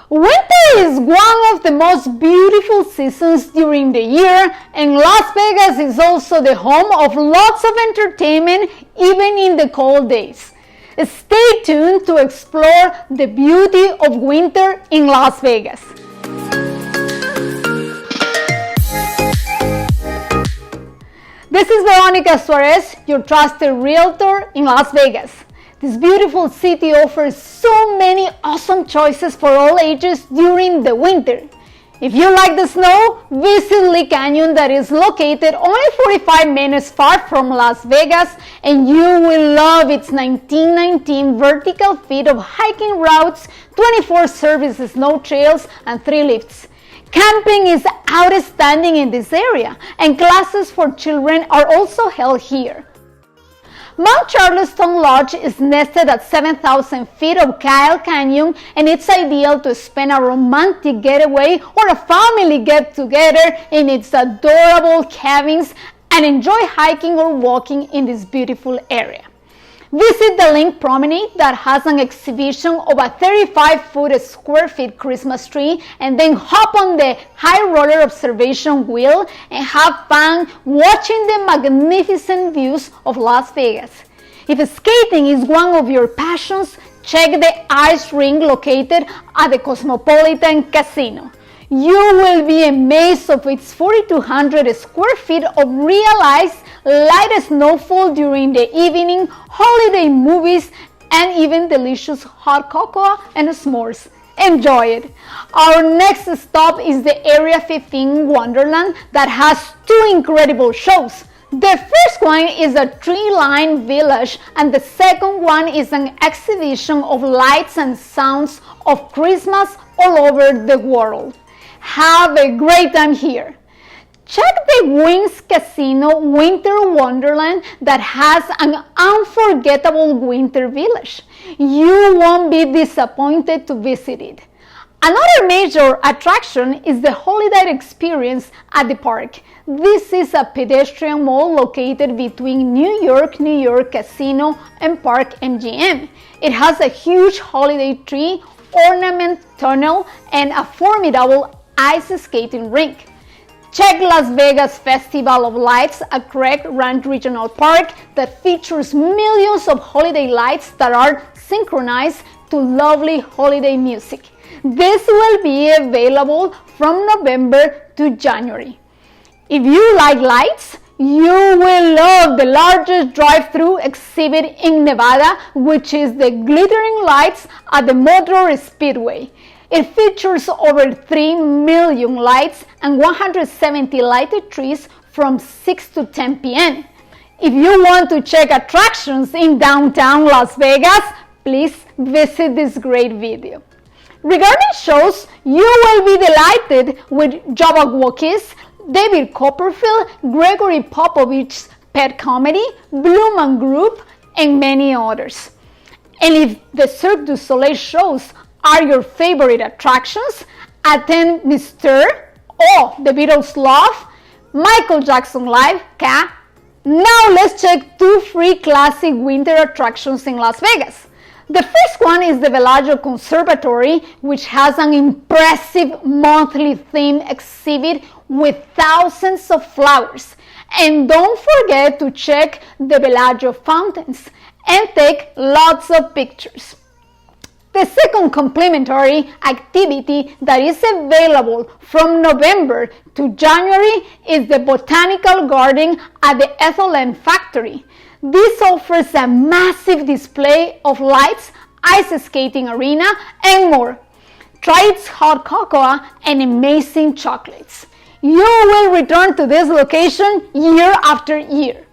Winter is one of the most beautiful seasons during the year, and Las Vegas is also the home of lots of entertainment even in the cold days. Stay tuned to explore the beauty of winter in Las Vegas. This is Veronica Suarez, your trusted realtor in Las Vegas. This beautiful city offers so many awesome choices for all ages during the winter. If you like the snow, visit Lee Canyon that is located only 45 minutes far from Las Vegas, and you will love its 1919 vertical feet of hiking routes, 24 service snow trails, and 3 lifts. Camping is outstanding in this area, and classes for children are also held here. Mount Charleston Lodge is nested at 7,000 feet of Kyle Canyon, and it's ideal to spend a romantic getaway or a family get-together in its adorable cabins and enjoy hiking or walking in this beautiful area. Visit the Rink Promenade that has an exhibition of a 35-foot square feet Christmas tree, and then hop on the high roller observation wheel and have fun watching the magnificent views of Las Vegas. If skating is one of your passions, check the ice rink located at the Cosmopolitan Casino. You will be amazed of its 4,200 square feet of realized light snowfall during the evening, holiday movies, and even delicious hot cocoa and s'mores. Enjoy it! Our next stop is the Area 15 Wonderland that has 2 incredible shows. The first one is a tree-lined village, and the second one is an exhibition of lights and sounds of Christmas all over the world. Have a great time here! Check the Wings Casino Winter Wonderland that has an unforgettable winter village. You won't be disappointed to visit it. Another major attraction is the holiday experience at the park. This is a pedestrian mall located between New York Casino and Park MGM. It has a huge holiday tree, ornament tunnel, and a formidable ice skating rink. Check Las Vegas Festival of Lights at Craig Ranch Regional Park that features millions of holiday lights that are synchronized to lovely holiday music. This will be available from November to January. If you like lights, you will love the largest drive-through exhibit in Nevada, which is the glittering lights at the Motor Speedway. It features over 3 million lights and 170 lighted trees from 6 to 10 p.m. If you want to check attractions in downtown Las Vegas, please visit this great video. Regarding shows, you will be delighted with Jabberwockies, David Copperfield, Gregory Popovich's Pet Comedy, Blue Group, and many others. And if the Cirque du Soleil shows are your favorite attractions, attend Mr. or The Beatles Love, Michael Jackson Live, Now let's check 2 free classic winter attractions in Las Vegas. The first one is the Bellagio Conservatory, which has an impressive monthly theme exhibit with thousands of flowers. And don't forget to check the Bellagio fountains and take lots of pictures. The second complimentary activity that is available from November to January is the Botanical Garden at the Ethelen factory. This offers a massive display of lights, ice skating arena, and more. Try its hot cocoa and amazing chocolates. You will return to this location year after year.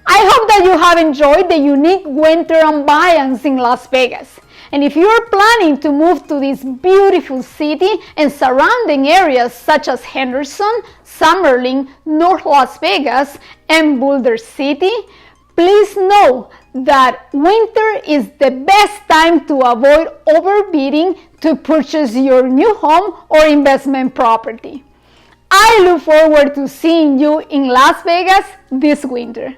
I hope that you have enjoyed the unique winter ambience in Las Vegas. And if you are planning to move to this beautiful city and surrounding areas such as Henderson, Summerlin, North Las Vegas, and Boulder City, please know that winter is the best time to avoid overbidding to purchase your new home or investment property. I look forward to seeing you in Las Vegas this winter.